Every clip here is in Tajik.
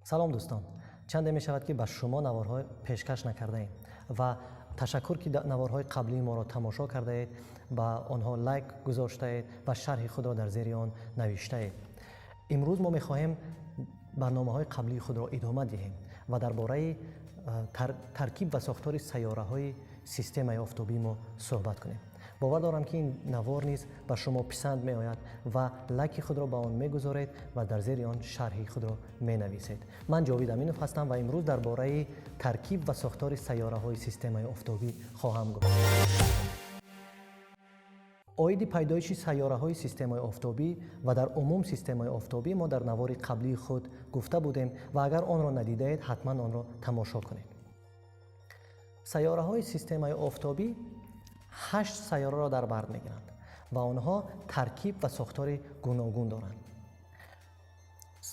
салом дӯстон, чанде мешавад ки ба шумо наворҳо пешкаш накардаем ва ташаккур ки наворҳои қаблии моро тамошо кардаед, ба онҳо лайк гузоштаед ва шарҳи худро дар зери он навиштаед. имрӯз мо мехоҳем барномаҳои қаблии худро идома диҳем ва дар бораи таркиб ва сохтори сайёраҳои системаи офтобии мо суҳбат кунем. бовар дорам ки ин навор низ ба шумо писанд меояд ва лайки худро ба он мегузоред ва дар зери он шарҳи худро менависед. ман ҷовид аминов ҳастам ва имрӯз дар бораи таркиб ва сохтори сайёраҳои системаи офтобӣ хоҳам гуфт. оиди пайдоиши сайёраҳои системаи офтобӣ ва дар умум системаи офтобӣ мо дар навори қаблии худ гуфта будем ва агар онро надидаед ҳатман онро тамошо кунед. сайёраҳои системаи офтобӣ 8 сайёраро дар бар мегиранд ва онҳо таркиб ва сохтори гуногун доранд.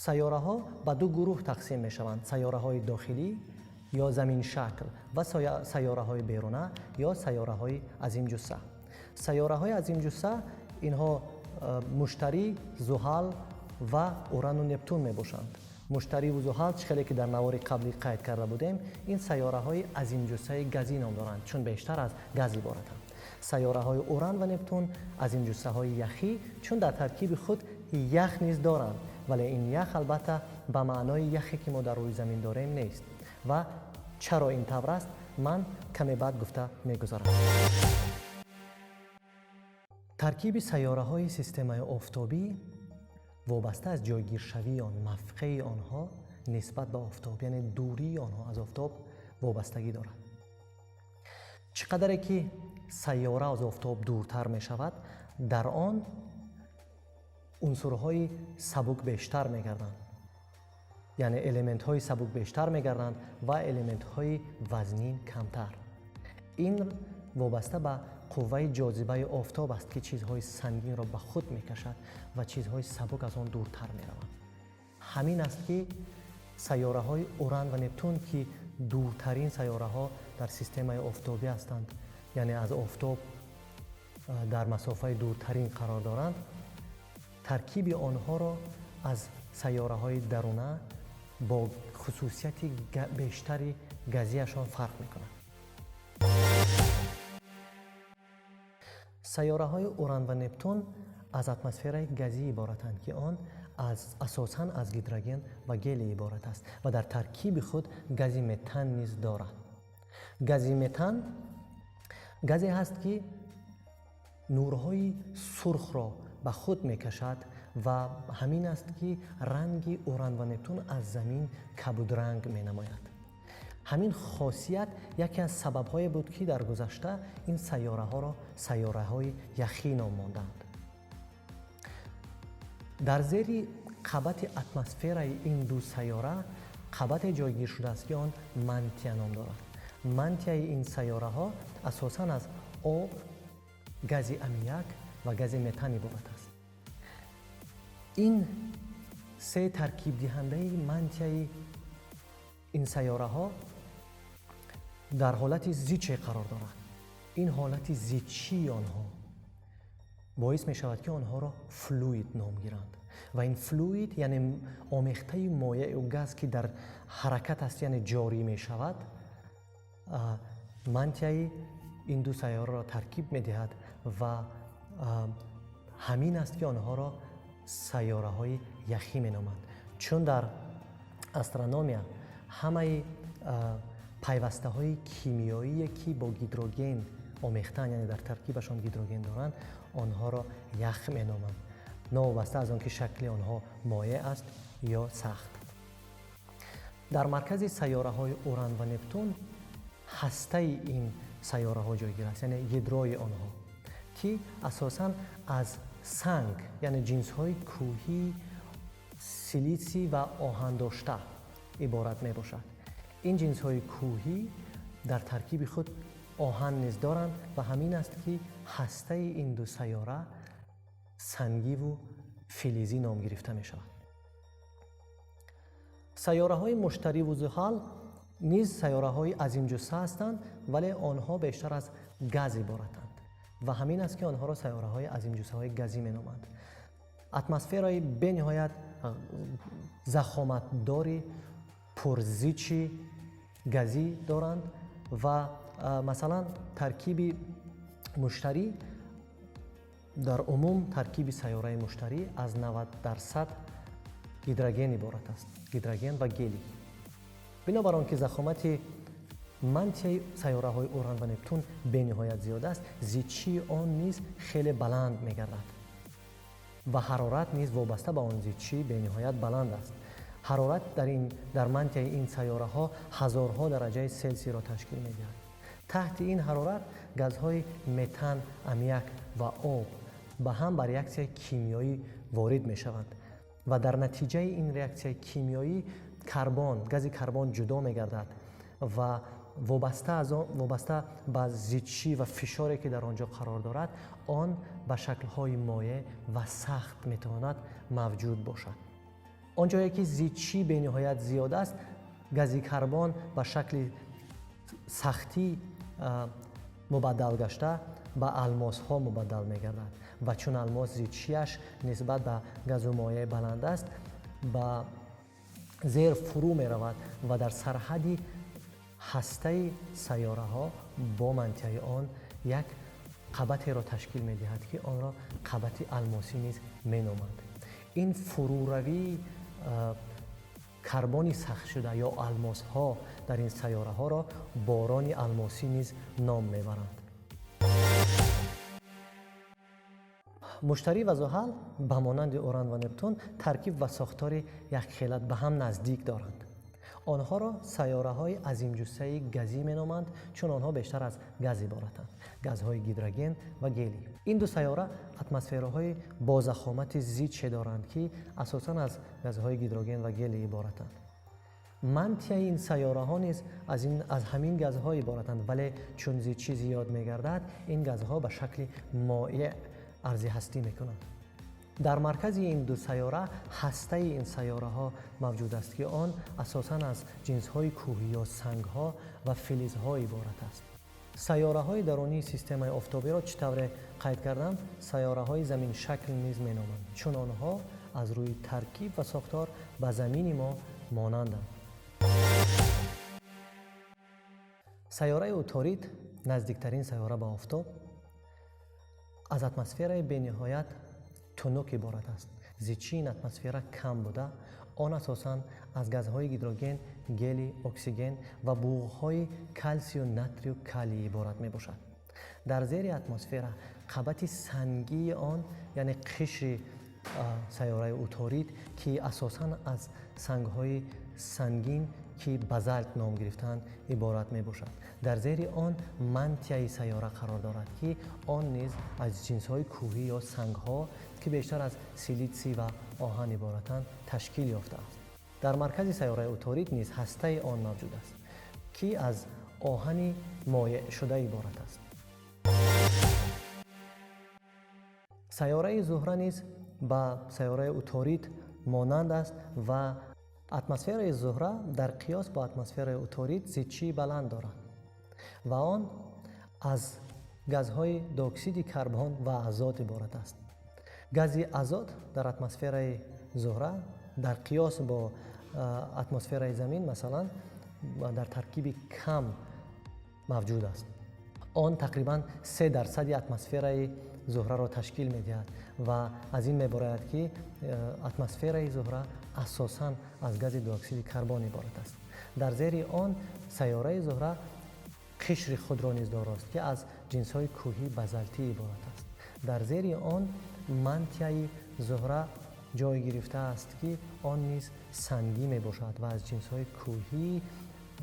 сайёраҳо ба ду гурӯҳ тақсим мешаванд: сайёраҳои дохилӣ ё заминшакл ва сайёраҳои беруна ё сайёраҳои азимҷусса. сайёраҳои азимҷусса инҳо муштарӣ, зуҳал ва урану нептун мебошанд. муштариву зуҳал чихеле ки дар навори қаблӣ қайд карда будем, ин сайёраҳои азимҷуссаи газӣ ном доранд, чун бештар аз газ иборатанд. сайёраҳои уран ва нептун азимҷуссаҳои яхӣ, чун дар таркиби худ ях низ доранд, вале ин ях албатта ба маънои яхе ки мо дар рӯи замин дорем нест. ва чаро ин тавр аст, ман каме баъд гуфта мегузарам. таркиби сайёраҳои системаи офтобӣ вобаста аз ҷойгиршавии он, мавқеи онҳо нисбат ба офтоб, яъне дурии онҳо аз офтоб вобастагӣ дорад. чӣ қадаре ки сайёра аз офтоб дуртар мешавад, дар он унсурҳои сабук бештар мегарданд, яъне элементҳои сабук бештар мегарданд ва элементҳои вазнин камтар. ин вобаста ба қувваи ҷозибаи офтоб аст ки чизҳои сангинро ба худ мекашад ва чизҳои сабук аз он дуртар мераванд. ҳамин аст ки сайёраҳои уран ва нептун ки дуртарин сайёраҳо дар системаи офтобӣ ҳастанд, яъне аз офтоб дар масофаи дуртарин қарор доранд, таркиби онҳоро аз сайёраҳои даруна бо хусусияти бештари газиашон фарқ мекунад. сайёраҳои уран ва нептун аз атмосфераи газӣ иборатанд ки он асосан аз гидроген ва гелий иборат аст ва дар таркиби худ гази метан низ дорад. гази метан газе ҳаст ки нурҳои сурхро ба худ мекашад ва ҳамин аст ки ранги уран ва нептун аз замин кабудранг менамояд. ҳамин хосият яке аз сабабҳое буд ки дар гузашта ин сайёраҳоро сайёраҳои яхӣ ном монданд. дар зери қабати атмосфераи ин ду сайёра қабате ҷойгир шудааст ки он мантия ном дорад. мантияи ин сайёраҳо асосан аз об, гази аммиак ва гази метан иборат аст. ин се таркибдиҳандаи мантияи ин сайёраҳо дар ҳолати зиче қарор дорад. ин ҳолати зичии онҳо боис мешавад ки онҳоро флуид ном гиранд ва ин флуид яъне омехтаи моеъу газ ки дар ҳаракат аст, яъне ҷорӣ мешавад, мантияи ин ду сайёраро таркиб медиҳад ва ҳамин аст ки онҳоро сайёраҳои яхӣ меноманд. чун дар астрономия ҳамаи пайвастаҳои кимиёие ки бо гидроген омехтаанд, яъне дар таркибашон гидроген доранд, онҳоро ях меноманд, новобаста аз он ки шакли онҳо моеъ аст ё сахт. дар маркази сайёраҳои уран ва нептун ҳастаи ин сайёраҳо ҷойгир аст, яъне ядрои онҳо ки асосан аз санг, яъне ҷинсҳои кӯҳӣ, силитсий ва оҳандошта иборат мебошад. ин ҷинсҳои кӯҳӣ дар таркиби худ оҳан низ доранд ва ҳамин аст ки ҳастаи ин ду сайёра сангиву филизӣ ном гирифта мешавад. сайёраҳои муштариву зуҳал низ сайёраҳои азимҷусса ҳастанд, вале онҳо бештар аз газ иборатанд ва ҳамин аст ки онҳоро сайёраҳои азимҷуссаҳои газӣ меноманд. атмосфераи бениҳоят захоматдори پرزیچی گازی دارند و مثلا ترکیب مشتری در عموم ترکیب سیاره مشتری از 90% هیدروژن عبارت است، هیدروژن و گلی. بنابر آنکه ضخامت منطقه سیاره های اوران و نپتون به نهایت زیاد است، زیچی آن نیز خیلی بلند می‌گردد و حرارت نیز وابسته به آن زیچی به نهایت بلند است. حرارت در منطقه این سیاره ها هزارها درجه سلسی را تشکیل می‌دهد. تحت این حرارت گازهای متن، امیاک و آب به هم بر ریاکسیون کیمیایی وارد می‌شوند و در نتیجه این ریاکسیون کیمیایی گاز کربن جدا می‌گردد و وابسته به زیچی و فشاری که در آنجا قرار دارد، آن به شکل‌های مایع و سخت می‌تواند موجود باشد. آنجایی که زیچی به نهایت زیاد است، گاز کربن به شکل سختی مبدل گشته به الماس ها مبدل می‌گردد و چون الماس زیچیش نسبت به گاز و مایع بلند است، به زیر فرو می‌رود و در سرحدی هسته سیاره ها با منطقه آن یک قبطی را تشکیل می‌دهد که آن را قبط الماسی نیز می‌نامند. این فروروی کربن سخت شده یا الماس ها در این سیاره ها را باران الماسی نیز نام می‌برند. مشتری و زحل به مانند اوران و نپتون ترکیب و ساختار یک خیلت به هم نزدیک دارند. آنها را سیاره‌های عظیم‌جثه گازی می‌نامند چون آنها بیشتر از گاز عبارتند، گازهای هیدروژن و گلی. این دو سیاره اتمسفرهای با ضخامت زیچ دارند که اساساً از گازهای هیدروژن و گلی عبارتند. منطقه این سیاره‌ها نیز از همین گازها عبارتند، ولی چون زیچی زیاد می‌گردد، این گازها به شکل مایع عرض هستی می‌کنند. در مرکز این دو سیاره هسته این سیاره ها موجود است که آن اساساً از جنس های کوهی یا سنگ ها و فلزها عبارت است. سیاره های درونی سیستم آفتابی را چطور قید کردم؟ سیاره های زمین شکل نیز می نامند چون آنها از روی ترکیب و ساختار به زمین ما مانندند. سیاره عطارد نزدیکترین سیاره به آفتاب از اتمسفر به نهایت تنک عبارت است. زیچی این اتمسفر کم بوده، آن اساساً از گازهای هیدروژن، گلی، اکسیژن و بوغ‌های کلسیم و نتری و کلی عبارت می باشد. در زیر اتمسفر قبط سنگی آن یعنی قشر سیاره عطارد که اساساً از سنگ‌های سنگین که بازالت نام گرفتند عبارت می باشد. در زیر آن منطقه سیاره قرار دارد که آن نیز از جنس‌های کوهی یا سنگ‌ها که بیشتر از سیلیسی و آهن عبارتند تشکیل یافته است. در مرکز سیاره عطارد نیز هسته آن موجود است که از آهن مایع شده عبارت است. سیاره زهره نیز با سیاره عطارد مانند است و اتمسفر زهره در قیاس با اتمسفر عطارد زیچی بلند دارد و آن از گازهای دی اکسید کربن و آزاد عبارت است. گاز آزاد در اتمسفر زهره در قیاس با اتمسفر زمین مثلا در ترکیب کم موجود است. آن تقریباً 3% اتمسفر زهره را تشکیل می‌دهد و از این می‌باید که اتمسفر زهره اساساً از گاز دی اکسید کربن عبارت است. در زیر آن سیاره زهره قشر خود را نیز دارد که از جنس‌های کوهی بازالتی عبارت است. در زیر آن منطقه زهره جای گرفته است که آن نیز سنگی میباشد و از جنس‌های کوهی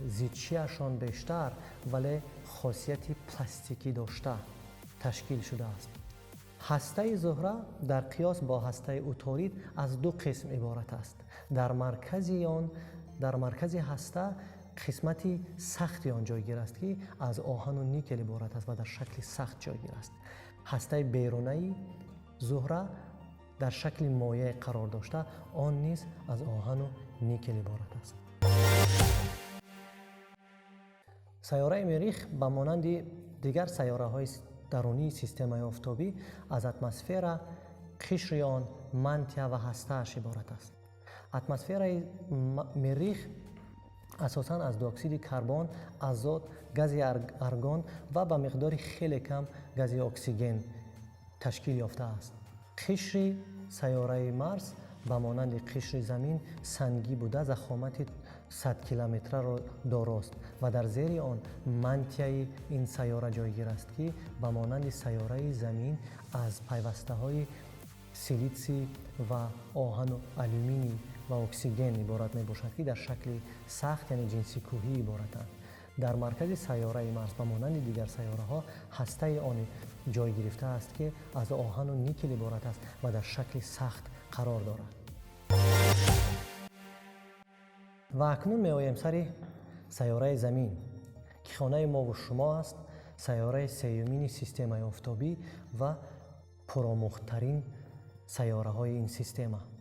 زیچی‌اشان بیشتر ولی خاصیت پلاستیکی داشته تشکیل شده است. هسته زهره در قیاس با هسته عطارد از دو قسم عبارت است. در مرکز هسته قسمتی سختی آن جایگیر است که از آهن و نیکل عبارت است و در شکل سخت جایگیر است. هسته بیرونی زهره در شکل مایع قرار داشته، آن نیز از آهن و نیکل عبارت است. سیاره مریخ به مانند دیگر سیاره‌های درونی سیستم آفتابی از اتمسفر قشر آن منطقه و هسته‌اش عبارت است. اتمسفر مریخ اساساً از دیوکسید کربن، آزوت، گاز ارگون و به مقدار خیلی کم گاز اکسیژن تشکیل یافته است. قشر سیاره مارس به مانند قشر زمین سنگی بوده ضخامت 100 کیلومتر را دارست و در زیر آن منطقه این سیاره جایگیر است که به مانند سیاره زمین از پیوسته های سیلیسی و آهن و آلومینی و اکسیژن عبارت می باشد که در شکل سخت یعنی جنسی کوهی عبارتند. در مرکز سیاره مارس به مانند دیگر سیاره ها هسته آن جای گرفته است که از آهن و نیکل عبارت است و در شکل سخت قرار دارد. و اکنون می آییم سر سیاره زمین که خانه ما و شما است. سیاره سیومین سیستم آفتابی و پرآموخترین سیاره های این سیستم است.